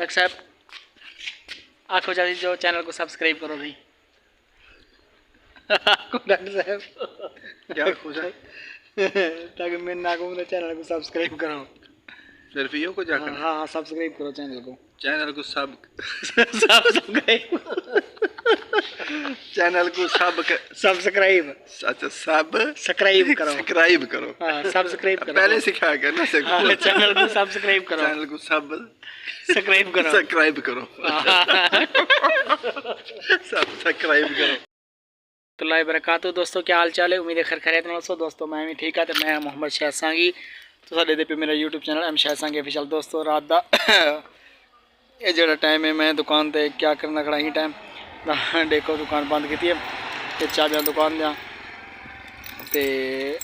Doctor साहब आखो जल्दी जो चैनल को सब्सक्राइब करो भाई। डॉक्टर साहब क्या खुश है ताकि मैं ना कहूँ तो चैनल को सब्सक्राइब करो। सिर्फ यो को जाकर हाँ हाँ सब्सक्राइब करो चैनल को सब सब्सक्राइब चैनल को सब सब्सक्राइब अच्छा सब सब्सक्राइब करो सब्सक्राइब करो। हाँ सब्सक्राइब करो पहले सिखाया गया ना से हाँ, चैनल को सब्सक्राइब करो चैनल को सब सब्सक्राइब करो सब्सक्राइब करो सब्सक्राइब करो। तो लाई बरकातु दोस्तों क्या हाल चाल है। उम्मीद है खैर खैरियत में हो दोस्तों। मैं भी ठीक है। तो मैं मोहम्मद शाहिद सांगी तो साडे दे पे मेरा यूट्यूब चैनल एम शाहिद सांगी ऑफिशियल। दोस्तों रात दा ये जो टाइम है मैं दुकान ते क्या करना खड़ा ही टाइम देखो दुकान बंद की है ते चाबियां दुकान दियाँ ते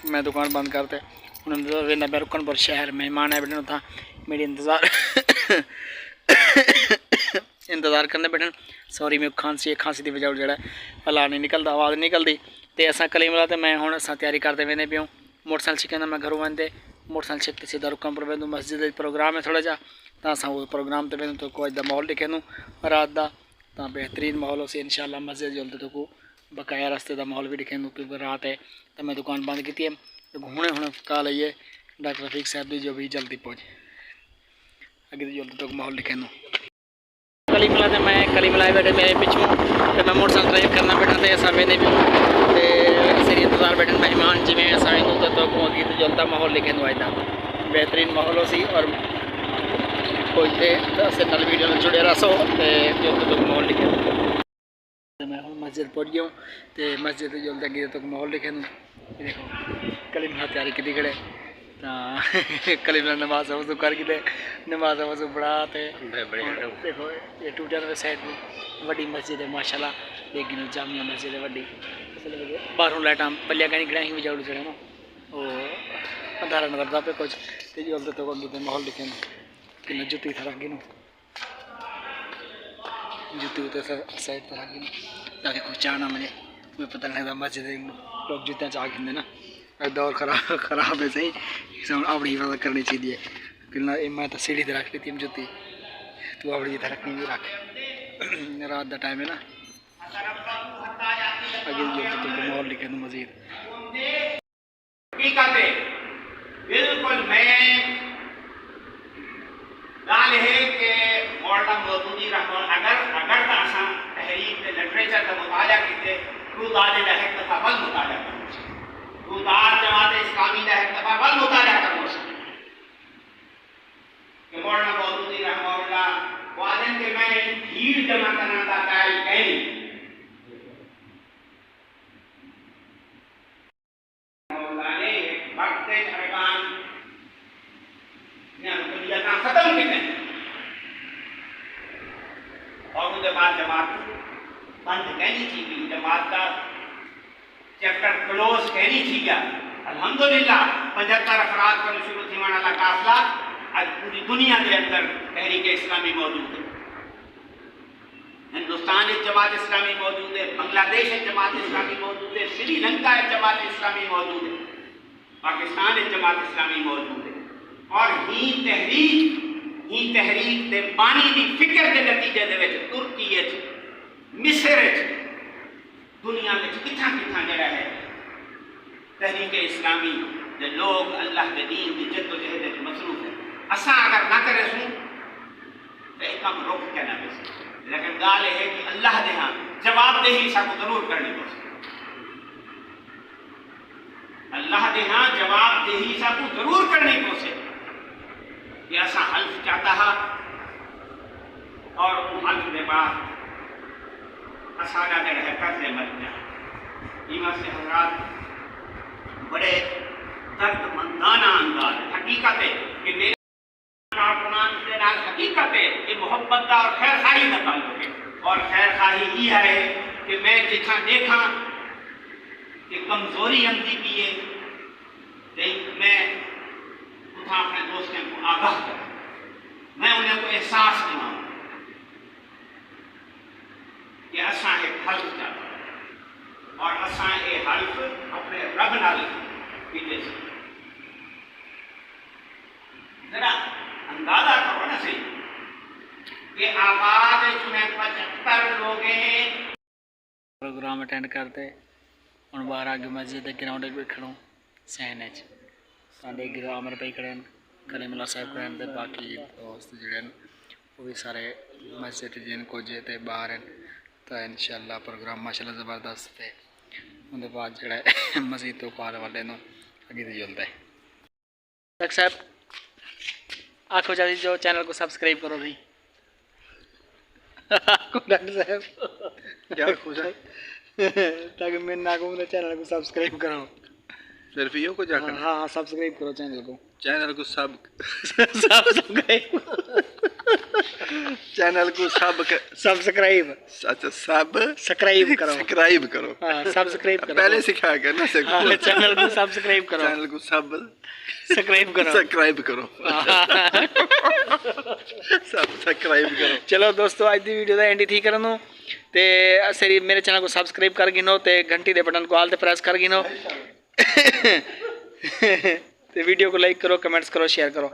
मैं दुकान बंद करते हूँ वेंदा मैं रुकनपुर शहर मेहमान है बैठन उतना मेरी इंतज़ार करने बैठन। सॉरी मैं खांसी की वजह जो हला नहीं निकलता आवाज़ नहीं निकलती। तो असा कली मिला तो मैं हूँ अस तैयारी करते वेंदे पे हूँ। मोटरसाइकिल छिकंदा मैं घरों वेंदे मोटरसाइकिल छिक सीधा रुकनपुर वेंदो। मस्जिद प्रोग्राम है थोड़ा जा तो अस वो प्रोग्राम ते वेंदो तो को अज माहौल दिखेंदो रात का तो बेहतरीन माहौल हो इंशाल्लाह मस्जिद जल्द तो को बकाया रस्ते का माहौल भी दिखेंदो क्योंकि रात है तो मैं दुकान बंद की है। तो हुणे हुणे कॉल आई है डॉक्टर रफीक साहब की जो भी जल्दी पहुँचे अगे तो जल्द तक माहौल दिखेंदो। कली मिला तो मैं कली मिलाए बैठे मेरे पिछू तो मैं मोटरसाइकिल ड्राइव करना बैठा तो असा वेंदे भी सिर इंतजार बैठे मेहमान जिमें असा वेंदो तो अगे तो जल्दा माहौल लिखेंदो अज का बेहतरीन माहौल हो सी और खोजते अस नल वीडियो में जुड़े रहो तो जल्द तक माहौल लिखेंदो। मैं हूँ मस्जिद पहुँच गया हूँ तो मस्जिद जल्द अगे तक माहौल लिखेंदो। देखो कली मिला तैयारी की खड़े कली मिला नमाज वजू करके नमाज वजू पढ़ा तो देखो ये टूटा साइड में वड्डी मस्जिद है माशाल्लाह लेकिन जामिया मस्जिद है वड्डी बाहरों लाइटा पलिया कहीं गड़ा भी जाड़ू चढ़े ना वो अंधारा नजर पे कुछ तो जल्द तो अगे तो माहौल दिखे कि जुत्ती था अगे जुत्ती उतर साइड पर अगे ताकि कुछ चाहना मुझे मुझे पता नहीं लगता मस्जिद लोग जूत्या चाह खिंदे ना दौर खराब है सही अपनी हिफाजत करनी चाहिए कि मैं तो सीढ़ी रख ली थी जुत्ती तू अपनी इधर रखनी भी रख रात का टाइम है ना अगे तो माहौल लिखे तो मजीद बिल्कुल मैं गाल है कि मौलाना मौदूदी रहमान अगर तो असा तहरीर लिटरेचर का मुताला कीते रुदार एक दफ़ा बल मुताला करो रुदार जमात इस्लामी का एक दफ़ा बल मुताला करो कि मौलाना मौदूदी रहमान वादन के मैं भीड़ जमा करना था कायल कहीं मौलाना वक्त अरकान दुनिया का खत्म कितने और उसके बाद जमात बंद कहनी थी जमात का चैप्टर क्लोज कहनी थी क्या अल्हम्दुलिल्लाह 75 अफराद पर शुरू थी वाला काफिला आज पूरी दुनिया के अंदर तहरीक इस्लामी मौजूद है। हिंदुस्तान एक जमात इस्लामी मौजूद है, बांग्लादेश एक जमात इस्लामी मौजूद है, श्रीलंका एक जमात इस्लामी मौजूद है, पाकिस्तान एक जमात इस्लामी मौजूद है और ही तहरीक दे पानी की फिक्र के नतीजे दे तुर्की मिस्र दुनिया में कितना कितना जगह है तहरीक इस्लामी जो लोग अल्लाह के दीन की जद्दोजहद मसरूफ है। असा अगर ना करे सूँ तो एक कम रोक के ना बेस लेकिन गाल है कि अल्लाह दे हाँ जवाबदेही सबको जरूर करनी पड़े अल्लाह दे हाँ जवाबदेही सबको जरूर करनी पड़े कि असा हल्फ चाहता है और उन हल्फ के बाद असाना दे रहे कर्जे मत जाए ईमा से हजरात बड़े दर्दमंदाना अंदाज हकीकत है कि मेरे हकीकत है ये मोहब्बत का और खैर खाही का ताल्लुक है और खैर खाही ही है कि मैं जितना देखा कि कमजोरी अंधी की है मैं उठा अपने दोस्तों को आगाह कर मैं उन्हें को एहसास दिलाऊं कि असा एक हल्फ चाहता और असा ये हल्फ अपने रब नाल कीते जरा अंदाजा करो ना सही कि आबाद में 75 लोग हैं। प्रोग्राम अटेंड करते हम बाहर आगे मस्जिद के ग्राउंड में खड़ो सहन साढ़े ग्राम रुपये खड़े कलीमुल्ला साहब खड़े हैं बाकी दोस्त जोड़े वो भी सारे मस्जिद जिन कुछ तो बाहर हैं तो इंशाल्लाह प्रोग्राम माशाल्लाह ज़बरदस्त है उनके बाद जो मस्जिद तो पार वाले अगे तो जुलता है। डॉक्टर साहब आखो चाची जो चैनल को सब्सक्राइब करो भाई। डॉक्टर साहब क्या खुश है ताकि मैं ना कहूँ तो चैनल को सब्सक्राइब करो। सिर्फ यो को जाकर हाँ हाँ सब्सक्राइब करो चैनल को सब सब्सक्राइब चैनल को सब सब्सक्राइब अच्छा सब सब्सक्राइब करो सब्सक्राइब करो हाँ सब्सक्राइब करो पहले सिखाया करना हाँ, चैनल को सब्सक्राइब करो चैनल को सब सब्सक्राइब करो सब्सक्राइब करो सब्सक्राइब करो। चलो दोस्तों अज की वीडियो का एंड थी करन ते सरी मेरे चैनल को सब्सक्राइब कर गिनो ते घंटी के बटन को आल ते प्रेस कर गिनो ते वीडियो को लाइक करो कमेंट्स करो शेयर करो।